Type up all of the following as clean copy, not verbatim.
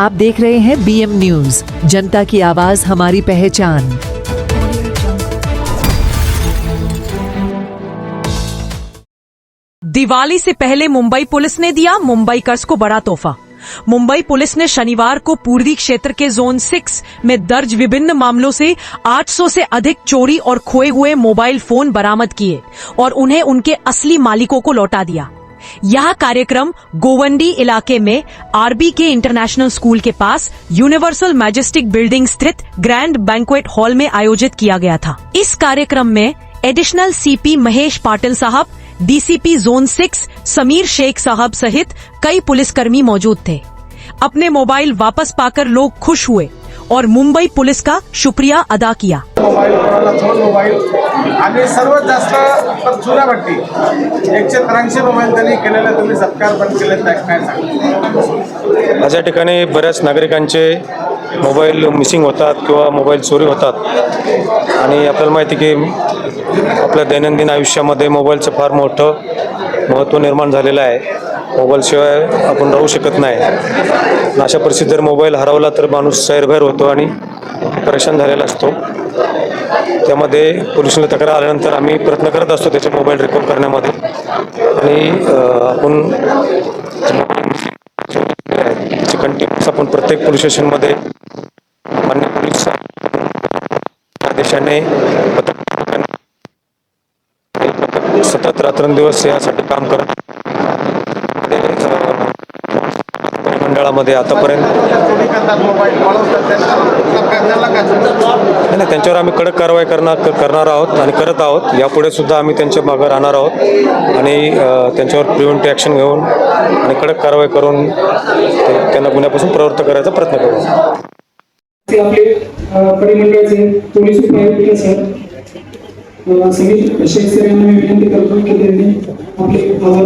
आप देख रहे हैं BM न्यूज, जनता की आवाज हमारी पहचान। दिवाली से पहले मुंबई पुलिस ने दिया मुंबईकर्स को बड़ा तोहफा। मुंबई पुलिस ने शनिवार को पूर्वी क्षेत्र के जोन 6 में दर्ज विभिन्न मामलों से 800 से अधिक चोरी और खोए हुए मोबाइल फोन बरामद किए और उन्हें उनके असली मालिकों को लौटा दिया। यह कार्यक्रम गोवंडी इलाके में RBK इंटरनेशनल स्कूल के पास यूनिवर्सल मैजेस्टिक बिल्डिंग स्थित ग्रैंड बैंक्वेट हॉल में आयोजित किया गया था। इस कार्यक्रम में एडिशनल CP महेश पाटिल साहब, DCP जोन 6 समीर शेख साहब सहित कई पुलिसकर्मी मौजूद थे। अपने मोबाइल वापस पाकर लोग खुश हुए और मुंबई पुलिस का शुक्रिया अदा किया। मोबाईल आणि सर्वात जास्त चुराभट्टी 183 मोबाईल त्यांनी केलेला, तुम्ही सत्कार पण केले, काय सांगा? अशा ठिकाणी बऱ्याच नागरिकांचे मोबाईल मिसिंग होतात किंवा मोबाईल चोरी होतात आणि आपल्याला माहिती की आपल्या दैनंदिन आयुष्यामध्ये मोबाईलचं फार मोठं महत्त्व निर्माण झालेलं आहे। मोबाईलशिवाय आपण राहू शकत नाही। अशा परिस्थितीत जर मोबाईल हरवला तर माणूस सैरभैर होतो आणि परेशान झालेला असतो। त्यामध्ये पोलिसांना तक्रार आल्यानंतर आम्ही प्रयत्न करत असतो त्याचे मोबाईल रिकव्हर करण्यामध्ये आणि आपण कंटिन्यूस आपण प्रत्येक पोलीस स्टेशनमध्ये मान्य पोलीस आदेशाने सतत रात्रंदिवस यासाठी काम करत मंडळामध्ये आतापर्यंत नाही, त्यांच्यावर आम्ही कडक कारवाई करणार आहोत आणि करत आहोत। यापुढे सुद्धा आम्ही त्यांच्या मागे राहणार आहोत आणि त्यांच्यावर प्रिव्हेंटिव्ह ॲक्शन घेऊन आणि कडक कारवाई करून त्यांना गुन्ह्यापासून प्रवृत्त करायचा प्रयत्न करू। आपले परिमंडळाचे पोलीस उपायुक्त सर समीर शेख सर यांना मी विनंती करतो की त्यांनी आपले आभार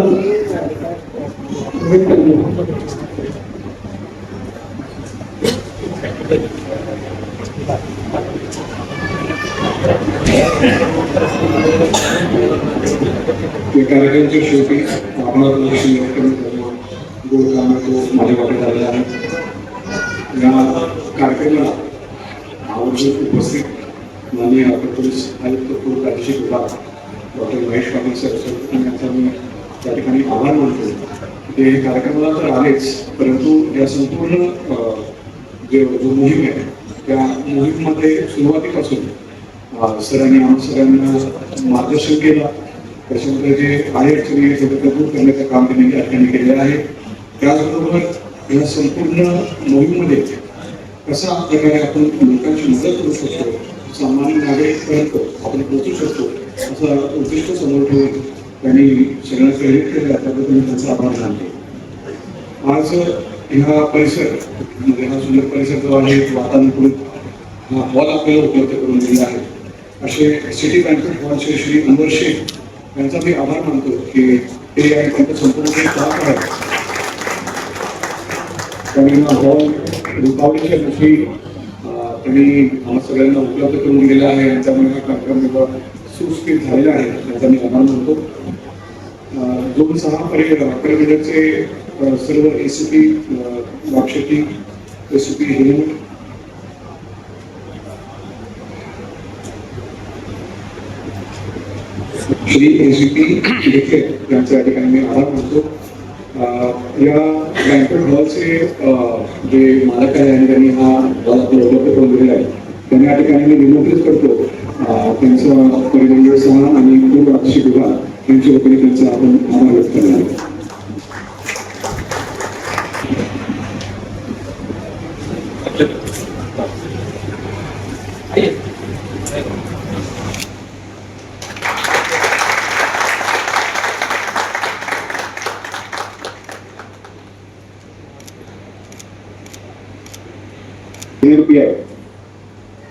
व्यक्त करावे। कार्यक्रमाच्या शेवटी आपला गोड कामातो माझ्या वाटेत आलेला आहे। या कार्यक्रमाला आवर्जून उपस्थित माननीय पोलीस आयुक्त पूर्व प्रादेशिक विभाग डॉक्टर महेश पाटील सर यांचा मी त्या ठिकाणी आभार मानतो। ते कार्यक्रमाला तर आलेच, परंतु या संपूर्ण जो मोहीम आहे त्या मोहीममध्ये सुरुवातीपासून सरांनी आम्हा सगळ्यांना मार्गदर्शन केलं। त्याच्यामध्ये जे अडचणी दूर करण्याचं काम त्यांनी या ठिकाणी केलेलं आहे। त्याचबरोबर या संपूर्ण मोहीममध्ये कसा प्रकारे आपण लोकांची मदत करू शकतो, सामान्य नागरिकांपर्यंत आपण पोहोचू शकतो असं उद्दिष्ट समोर ठेवून त्यांनी सगळ्यांना प्रेरित केलं। त्याबद्दल मी त्यांचा आभार मानतो। आज ह्या परिसर मध्ये हा सुंदर परिसर जो आहे वातानुकूलित हा हॉल आपल्याला उपलब्ध करून दिला आहे। असे सिटी बँकेट हॉलचे श्री अनवर शेख यांचा मी आभार मानतो की ते आणि त्यांचं संपूर्ण काम आहे। त्यांनी हॉल दीपावलीच्या दिवशी त्यांनी आम्हा सगळ्यांना उपलब्ध करून दिलेला आहे। त्यामुळे हा कार्यक्रम सुस्थित झालेला आहे, त्यांचा मी आभार मानतो। 2-6 परिमंडळचे सर्व ACP वाक्षेटी, ACP Hemant, Shri ACP लिखित यांच्या ठिकाणी मी आभार मानतो। या बँकेट हॉलचे जे मालक आहे आणि त्यांनी हा हॉल उपलब्ध करून दिलेला आहे त्यांनी या ठिकाणी मी निमंत्रित करतो त्यांचा परिमंडळ सह आणि पूर्व प्रादेशिक विभाग यांच्या वतीने त्यांचा आपण आभार व्यक्त करणार।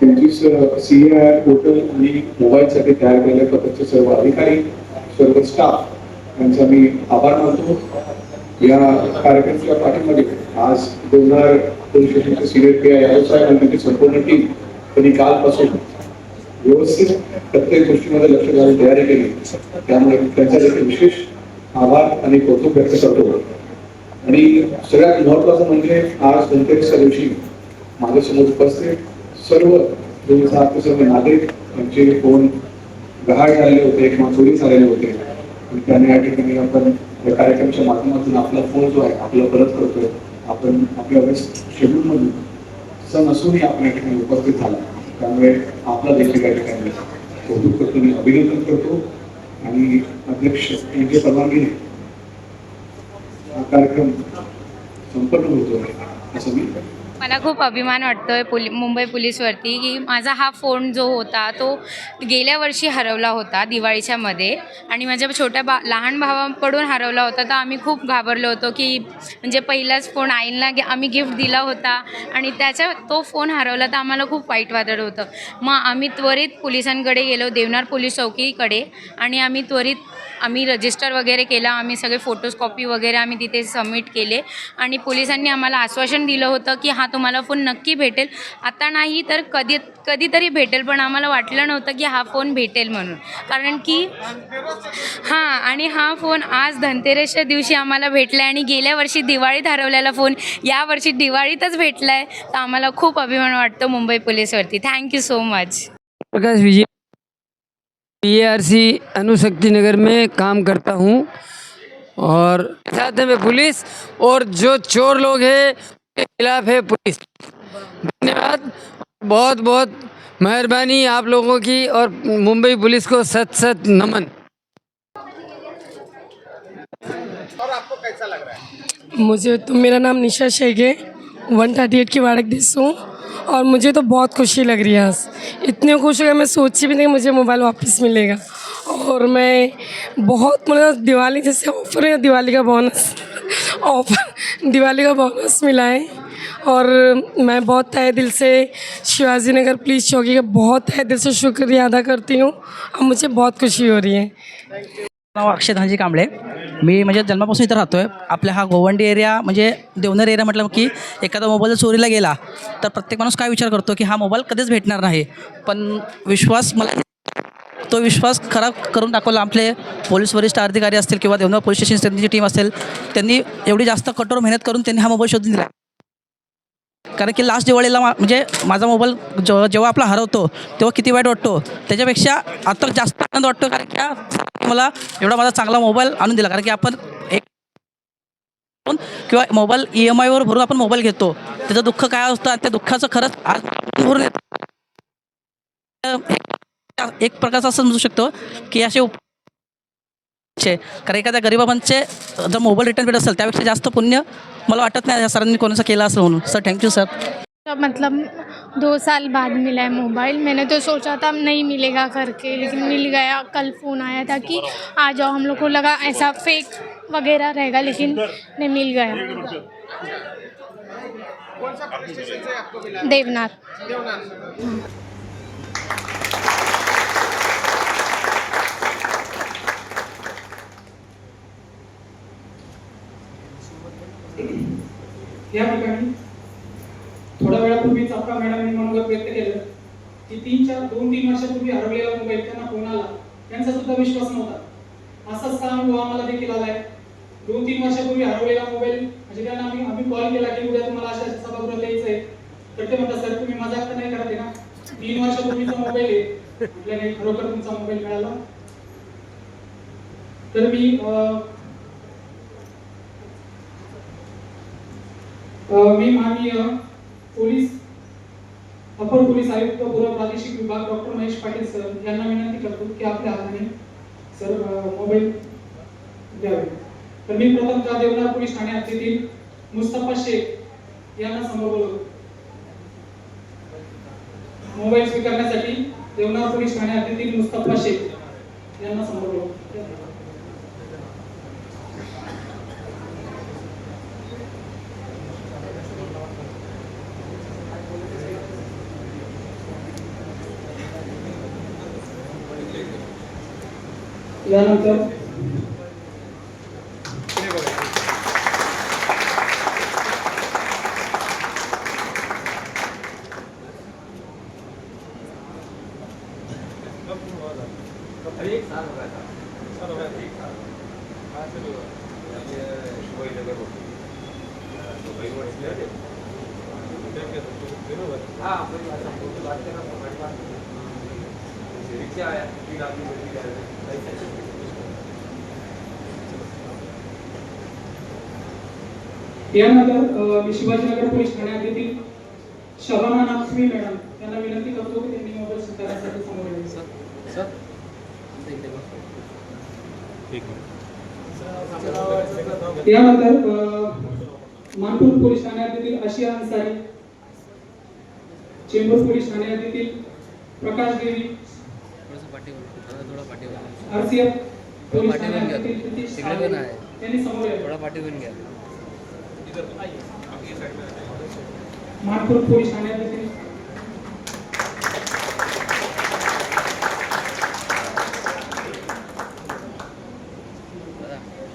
त्यांची CAR पोर्टल आणि मोबाईलसाठी तयार केलेल्या पद्धतीचे सर्व अधिकारी, सर्व स्टाफ यांचा मी आभार मानतो। या कार्यक्रमाच्या पाठीमध्ये आज 2000 पोलीस स्टेशनचे सिनियर PI यादव साहेब आणि त्यांची संपूर्ण टीम त्यांनी कालपासून व्यवस्थित प्रत्येक गोष्टीमध्ये लक्ष घालून तयारी केली, त्यामुळे त्यांचा देखील विशेष आभार आणि कौतुक व्यक्त करतो। आणि सगळ्यात महत्त्वाचं म्हणजे आज धनतेरसच्या दिवशी माझ्यासमोर उपस्थित सर्व सर्व नागरिक त्यांचे फोन गहाळ झालेले होते किंवा चोरी झालेले होते आणि त्यांनी या ठिकाणी आपण या कार्यक्रमाच्या माध्यमातून आपला फोन जो आहे आपला परत करतोय. आपण आपल्या व्यस्त शेड्यूलमधून सण असूनही आपण या ठिकाणी उपस्थित झाला, त्यामुळे आपला देखील या ठिकाणी कौतुक करतो, मी अभिनंदन करतो आणि अध्यक्ष यांच्या परवानगीने हा कार्यक्रम संपन्न होतो असं मी मला खूप अभिमान वाटतोय मुंबई पोलीसवरती की माझा हा फोन जो होता तो गेल्या वर्षी हरवला होता दिवाळीच्या मध्ये आणि माझ्या लहान भावाकडून हरवला होता. तर आम्ही खूप घाबरलो होतो की म्हणजे पहिलाच फोन आईला आम्ही गिफ्ट दिला होता आणि तो फोन हरवला तर आम्हाला खूप वाईट वाटत होतं. मग आम्ही त्वरित पोलिसांकडे गेलो, देवनार पोलीस चौकीकडे, आणि आम्ही रजिस्टर वगैरे केला. आम्ही सगळे फोटोज कॉपी वगैरे आम्ही तिथे सबमिट केले आणि पोलिसांनी आम्हाला आश्वासन दिलं होतं की हा तुम्हाला फोन नक्की भेटेल, आता नाही तर कधीतरी भेटेल. पण आम्हाला वाटलं नव्हतं की हा फोन भेटेल म्हणून, कारण की आणि हा फोन आज धनतेरसच्या दिवशी आम्हाला भेटला आहे आणि गेल्या वर्षी दिवाळीत हरवलेला फोन यावर्षी दिवाळीतच भेटला आहे. तर आम्हाला खूप अभिमान वाटतो मुंबई पोलीसवरती. Thank you so much. Prakash Vijay, PARC Anushakti Nagar में काम करता हूँ और साथ में पुलिस और जो चोर लोग हैं के खिलाफ है पुलिस. धन्यवाद, बहुत बहुत मेहरबानी आप लोगों की और मुंबई पुलिस को सत सत नमन. और आपको कैसा लग रहा है? मुझे तो, मेरा नाम निशा शेख है, 138 की वाड़क दिस हूँ और मुझे तो बहुत खुशी लग रही है. आज इतनी खुश हो गया, मैं सोची भी नहीं मुझे मोबाइल वापस मिलेगा. और मैं बहुत, मतलब दिवाली जैसे ऑफर है, दिवाली का बोनस मिला है और मैं बहुत तहे दिल से शिवाजी नगर पुलिस चौकी का बहुत तहे दिल से शुक्रिया अदा करती हूँ और मुझे बहुत खुशी हो रही है. नाव अक्षय धनजी कांबळे. मी म्हणजे जन्मापासून इथं राहतो आहे. आपल्या हा गोवंडी एरिया म्हणजे देवनर एरिया म्हटलं की एखादा मोबाईल जर चोरीला गेला तर प्रत्येक माणूस काय विचार करतो की हा मोबाईल कधीच भेटणार नाही. पण तो विश्वास खरा करून दाखवला. आपले पोलीस वरिष्ठ अधिकारी असतील किंवा देवनर पोलीस स्टेशन त्यांची टीम असेल, त्यांनी एवढी जास्त कठोर मेहनत करून त्यांनी हा मोबाईल शोधून दिला. कारण की लास्ट दिवाळीला म्हणजे माझा मोबाईल जेव्हा आपला हरवतो तेव्हा किती वाईट वाटतो, त्याच्यापेक्षा आता जास्त आनंद वाटतो कारण की मला एवढा माझा चांगला मोबाईल आणून दिला. कारण की आपण किंवा मोबाईल EMIवर भरून आपण मोबाईल घेतो, त्याचं दुःख काय असतं आणि त्या दुःखाचं खरंच आज भरून येतं. एक प्रकारचा असं समजू शकतो की असे कारण एखाद्या गरिबांचे जर मोबाईल रिटर्न भेटत असेल त्यापेक्षा जास्त पुण्य मला वाटत नाही या सरांनी कोणाचं केलं असेल म्हणून. Sir thank you sir. मतलब 2 साल बाद मिला है मोबाइल. मैंने तो सोचा था नहीं मिलेगा करके, लेकिन मिल गया. कल फ़ोन आया था कि आ जाओ, हम लोग को लगा ऐसा फेक वगैरह रहेगा, लेकिन नहीं, मिल गया. कौन सा पुलिस स्टेशन से आपको मिला? देवनार. या ठिकाणी थोड्या वेळापूर्वीच आपला मॅडमने मनोगत व्यक्त केलं की 2-3 वर्षापूर्वी हरवलेला मोबाईल त्यांना फोन आला, त्यांचा सुद्धा विश्वास नव्हता. असाच का अनुभव आम्हाला देखील आलाय. 2-3 वर्षापूर्वी हरवलेला मोबाईल म्हणजे त्यांना आम्ही कॉल केला की उद्या तुम्हाला अशा सभागृहात यायचं आहे, तर ते म्हणतात सर तुम्ही मजाक तर नाही करत ना, 3 वर्षापूर्वीचा मोबाईल आहे, आपल्याला खरोखर तुमचा मोबाईल मिळाला. तर मी माननीय अपर पोलीस आयुक्त पूर्व प्रादेशिक विभाग डॉक्टर महेश पाटील सर यांना विनंती करतो की आपल्या हाताने सर मोबाईल द्यावे. तर मी प्रथमतः देवनार पोलीस ठाणे हद्दीतील मुस्तफा शेख यांना समोर बोलवतो. मोबाईल स्वीकारण्यासाठी देवनार पोलीस ठाणे हद्दीतील मुस्तफा शेख यांना समोर बोलवतो. यानंतर यानंतर मी शिवाजीनगर पोलीस ठाण्यात येथील शबाना नागश्री मॅडम यांना विनंती करतो की त्यांनी मोबाईल स्वीकारण्यासाठी समोर यावे. यानंतर मानपूर पोलीस ठाण्यात येथील आशिया अन्सारी, चेंबूर पोलीस ठाण्यात येथील प्रकाश देवी, आरसीएफ पोलीस ठाण्यात येथील नितीश सावंत यांनी समोर यावे. मानपूर पोलीस ठाण्यात येथील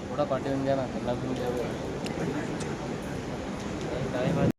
थोड़ा पार्टी बन गया ना,